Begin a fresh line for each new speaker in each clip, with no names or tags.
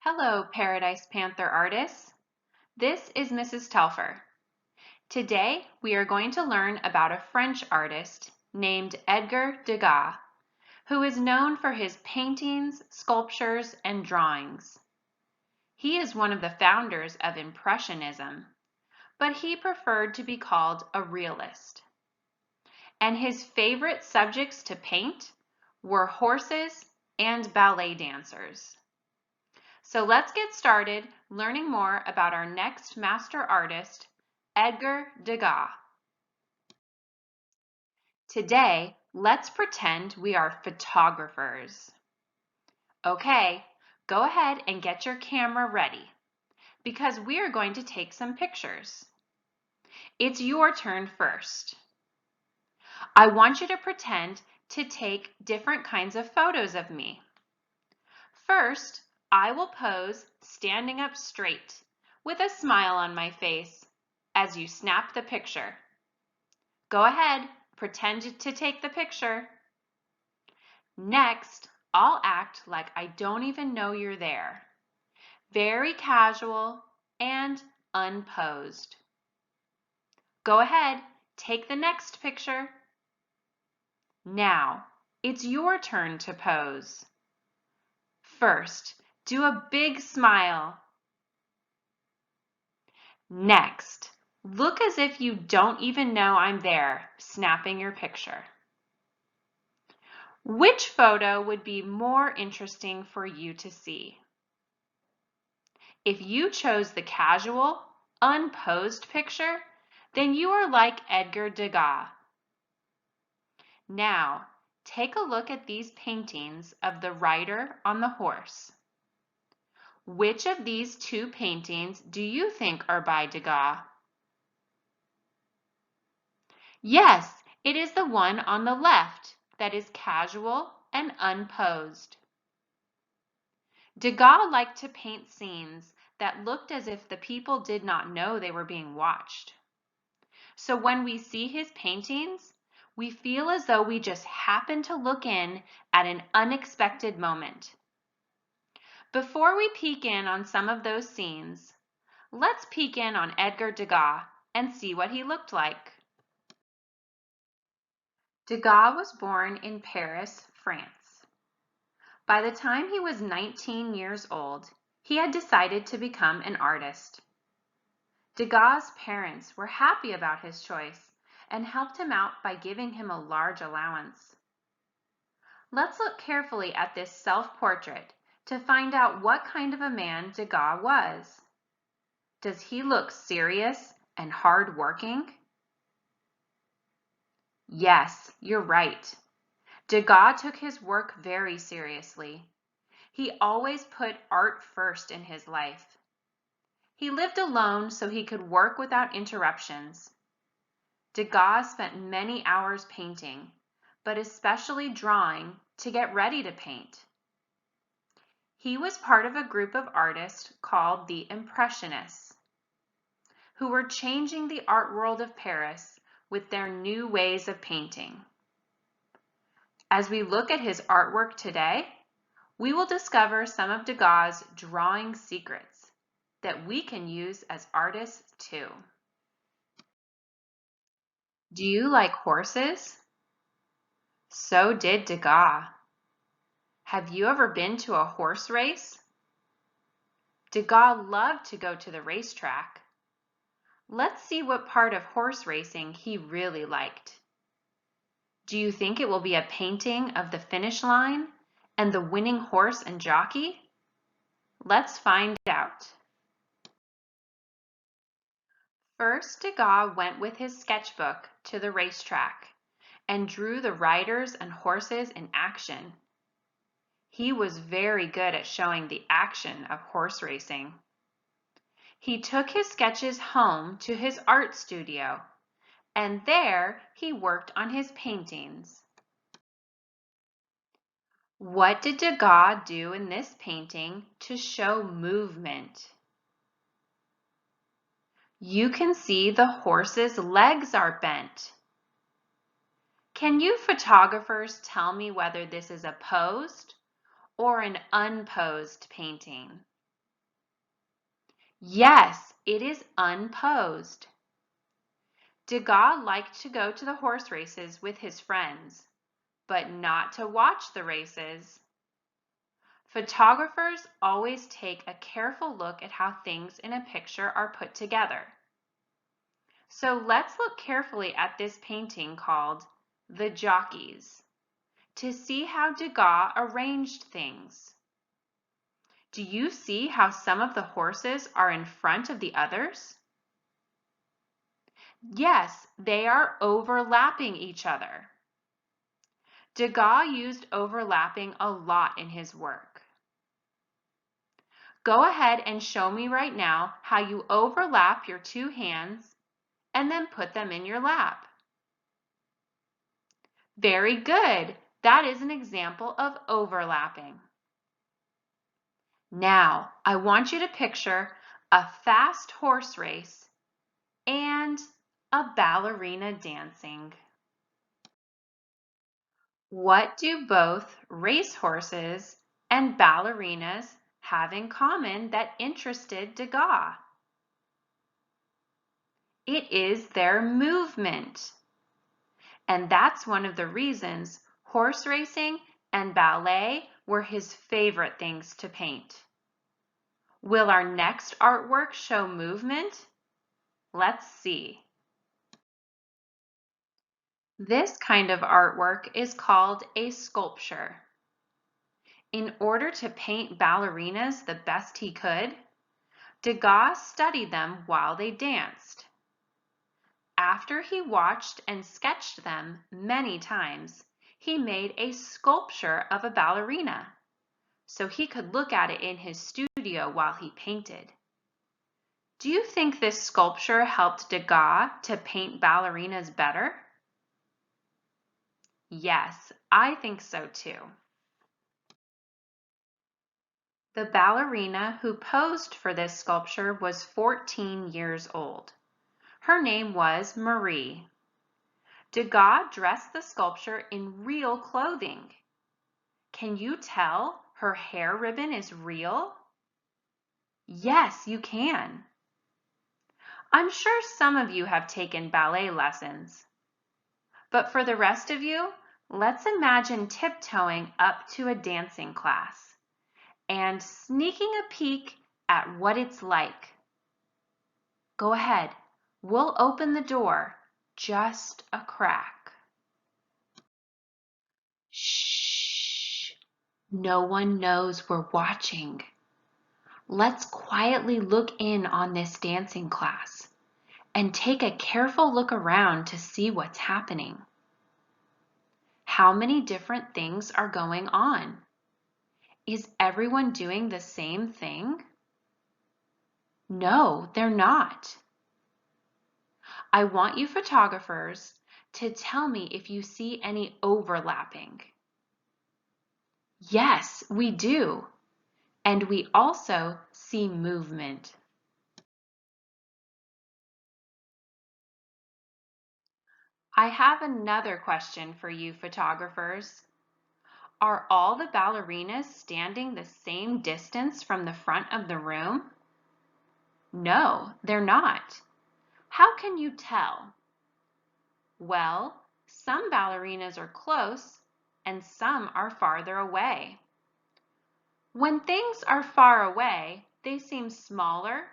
Hello, Paradise Panther artists. This is Mrs. Telfer. Today, we are going to learn about a French artist named Edgar Degas, who is known for his paintings, sculptures, and drawings. He is one of the founders of Impressionism, but he preferred to be called a realist. And his favorite subjects to paint were horses and ballet dancers. So let's get started learning more about our next master artist, Edgar Degas. Today, let's pretend we are photographers. Okay, go ahead and get your camera ready because we are going to take some pictures. It's your turn first. I want you to pretend to take different kinds of photos of me. First, I will pose standing up straight with a smile on my face as you snap the picture. Go ahead, pretend to take the picture. Next, I'll act like I don't even know you're there. Very casual and unposed. Go ahead, take the next picture. Now, it's your turn to pose. First, do a big smile. Next, look as if you don't even know I'm there, snapping your picture. Which photo would be more interesting for you to see? If you chose the casual, unposed picture, then you are like Edgar Degas. Now, take a look at these paintings of the rider on the horse. Which of these two paintings do you think are by Degas? Yes, it is the one on the left that is casual and unposed. Degas liked to paint scenes that looked as if the people did not know they were being watched. So when we see his paintings, we feel as though we just happened to look in at an unexpected moment. Before we peek in on some of those scenes, let's peek in on Edgar Degas and see what he looked like. Degas was born in Paris, France. By the time he was 19 years old, he had decided to become an artist. Degas' parents were happy about his choice and helped him out by giving him a large allowance. Let's look carefully at this self-portrait to find out what kind of a man Degas was. Does he look serious and hard-working? Yes, you're right. Degas took his work very seriously. He always put art first in his life. He lived alone so he could work without interruptions. Degas spent many hours painting, but especially drawing to get ready to paint. He was part of a group of artists called the Impressionists, who were changing the art world of Paris with their new ways of painting. As we look at his artwork today, we will discover some of Degas' drawing secrets that we can use as artists too. Do you like horses? So did Degas. Have you ever been to a horse race? Degas loved to go to the racetrack. Let's see what part of horse racing he really liked. Do you think it will be a painting of the finish line and the winning horse and jockey? Let's find out. First, Degas went with his sketchbook to the racetrack and drew the riders and horses in action. He was very good at showing the action of horse racing. He took his sketches home to his art studio, and there he worked on his paintings. What did Degas do in this painting to show movement? You can see the horse's legs are bent. Can you photographers tell me whether this is a posed or an unposed painting? Yes, it is unposed. Degas liked to go to the horse races with his friends, but not to watch the races. Photographers always take a careful look at how things in a picture are put together. So let's look carefully at this painting called The Jockeys to see how Degas arranged things. Do you see how some of the horses are in front of the others? Yes, they are overlapping each other. Degas used overlapping a lot in his work. Go ahead and show me right now how you overlap your two hands and then put them in your lap. Very good. That is an example of overlapping. Now, I want you to picture a fast horse race and a ballerina dancing. What do both racehorses and ballerinas have in common that interested Degas? It is their movement. And that's one of the reasons horse racing and ballet were his favorite things to paint. Will our next artwork show movement? Let's see. This kind of artwork is called a sculpture. In order to paint ballerinas the best he could, Degas studied them while they danced. After he watched and sketched them many times, he made a sculpture of a ballerina, so he could look at it in his studio while he painted. Do you think this sculpture helped Degas to paint ballerinas better? Yes, I think so too. The ballerina who posed for this sculpture was 14 years old. Her name was Marie. Degas dressed the sculpture in real clothing. Can you tell her hair ribbon is real? Yes, you can. I'm sure some of you have taken ballet lessons. But for the rest of you, let's imagine tiptoeing up to a dancing class and sneaking a peek at what it's like. Go ahead, we'll open the door just a crack. Shh, no one knows we're watching. Let's quietly look in on this dancing class and take a careful look around to see what's happening. How many different things are going on? Is everyone doing the same thing? No, they're not. I want you photographers to tell me if you see any overlapping. Yes, we do. And we also see movement. I have another question for you photographers. Are all the ballerinas standing the same distance from the front of the room? No, they're not. How can you tell? Well, some ballerinas are close and some are farther away. When things are far away, they seem smaller,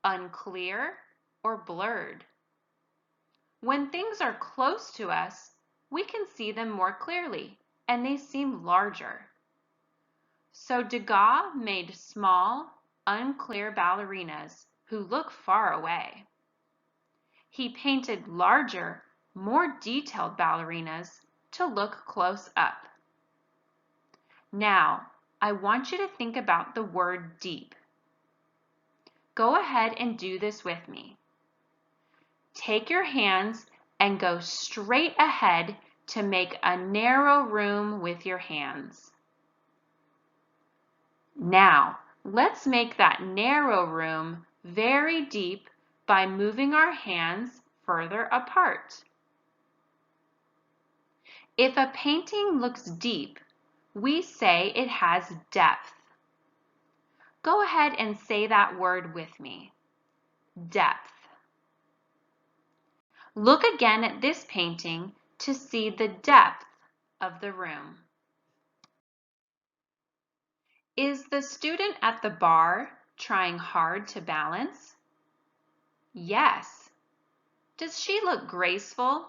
unclear, or blurred. When things are close to us, we can see them more clearly and they seem larger. So Degas made small, unclear ballerinas who look far away. He painted larger, more detailed ballerinas to look close up. Now, I want you to think about the word deep. Go ahead and do this with me. Take your hands and go straight ahead to make a narrow room with your hands. Now, let's make that narrow room very deep by moving our hands further apart. If a painting looks deep, we say it has depth. Go ahead and say that word with me. depth. Look again at this painting to see the depth of the room. Is the student at the bar trying hard to balance? Yes. Does she look graceful?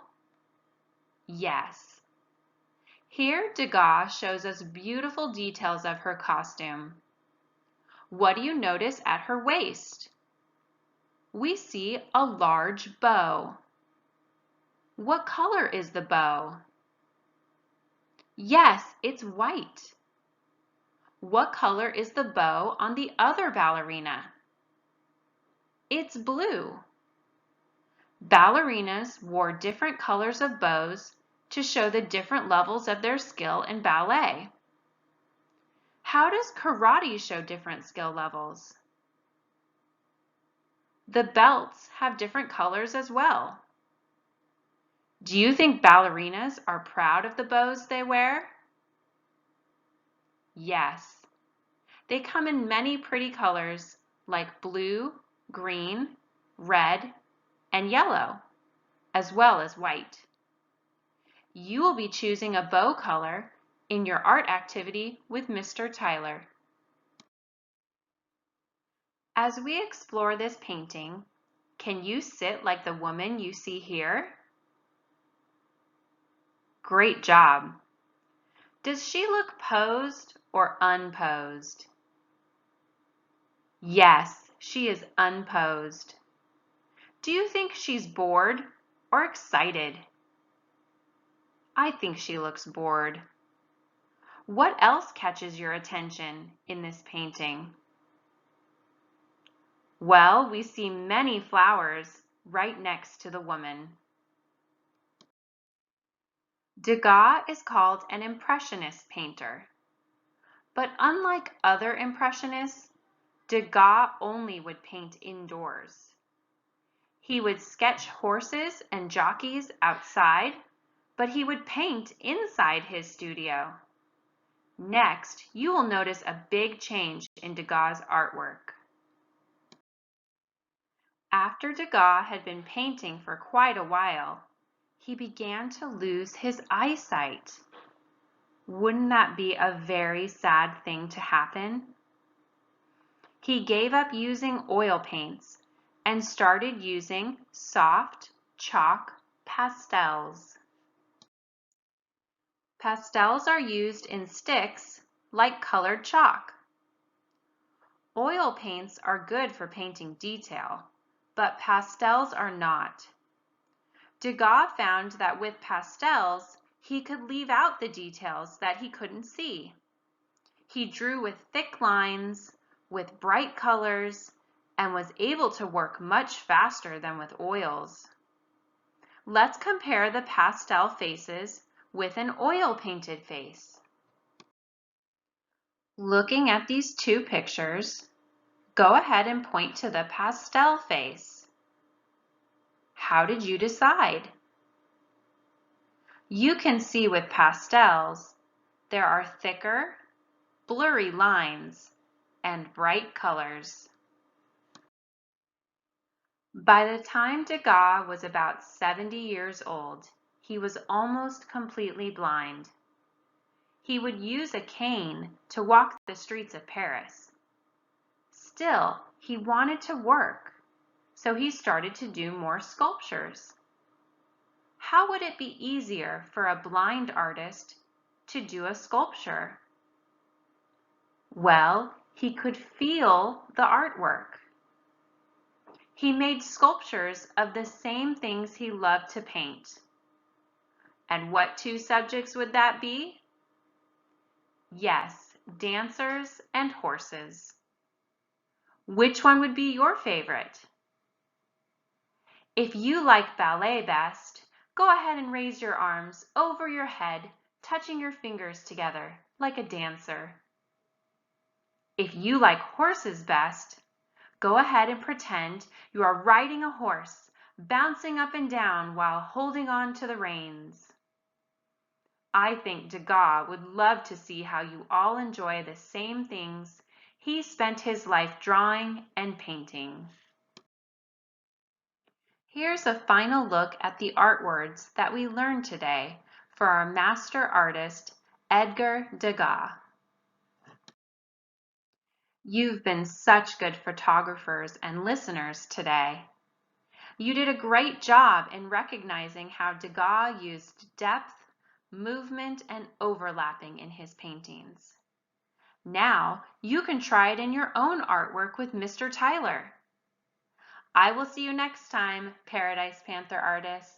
Yes. Here, Degas shows us beautiful details of her costume. What do you notice at her waist? We see a large bow. What color is the bow? Yes, it's white. What color is the bow on the other ballerina? It's blue. Ballerinas wore different colors of bows to show the different levels of their skill in ballet. How does karate show different skill levels? The belts have different colors as well. Do you think ballerinas are proud of the bows they wear? Yes. They come in many pretty colors like blue, green, red, and yellow, as well as white. You will be choosing a bow color in your art activity with Mr. Tyler. As we explore this painting, can you sit like the woman you see here? Great job. Does she look posed or unposed? Yes, she is unposed. Do you think she's bored or excited? I think she looks bored. What else catches your attention in this painting? Well, we see many flowers right next to the woman. Degas is called an impressionist painter. But unlike other impressionists, Degas only would paint indoors. He would sketch horses and jockeys outside, but he would paint inside his studio. Next, you will notice a big change in Degas' artwork. After Degas had been painting for quite a while, he began to lose his eyesight. Wouldn't that be a very sad thing to happen? He gave up using oil paints and started using soft chalk pastels. Pastels are used in sticks like colored chalk. Oil paints are good for painting detail, but pastels are not. Degas found that with pastels, he could leave out the details that he couldn't see. He drew with thick lines, with bright colors, and was able to work much faster than with oils. Let's compare the pastel faces with an oil-painted face. Looking at these two pictures, go ahead and point to the pastel face. How did you decide? You can see with pastels, there are thicker, blurry lines and bright colors. By the time Degas was about 70 years old, he was almost completely blind. He would use a cane to walk the streets of Paris. Still, he wanted to work, so he started to do more sculptures. How would it be easier for a blind artist to do a sculpture? Well, he could feel the artwork. He made sculptures of the same things he loved to paint. And what two subjects would that be? Yes, dancers and horses. Which one would be your favorite? If you like ballet best, go ahead and raise your arms over your head, touching your fingers together like a dancer. If you like horses best, go ahead and pretend you are riding a horse, bouncing up and down while holding on to the reins. I think Degas would love to see how you all enjoy the same things he spent his life drawing and painting. Here's a final look at the art words that we learned today for our master artist, Edgar Degas. You've been such good photographers and listeners today. You did a great job in recognizing how Degas used depth, movement, and overlapping in his paintings. Now you can try it in your own artwork with Mr. Tyler. I will see you next time, Paradise Panther artists.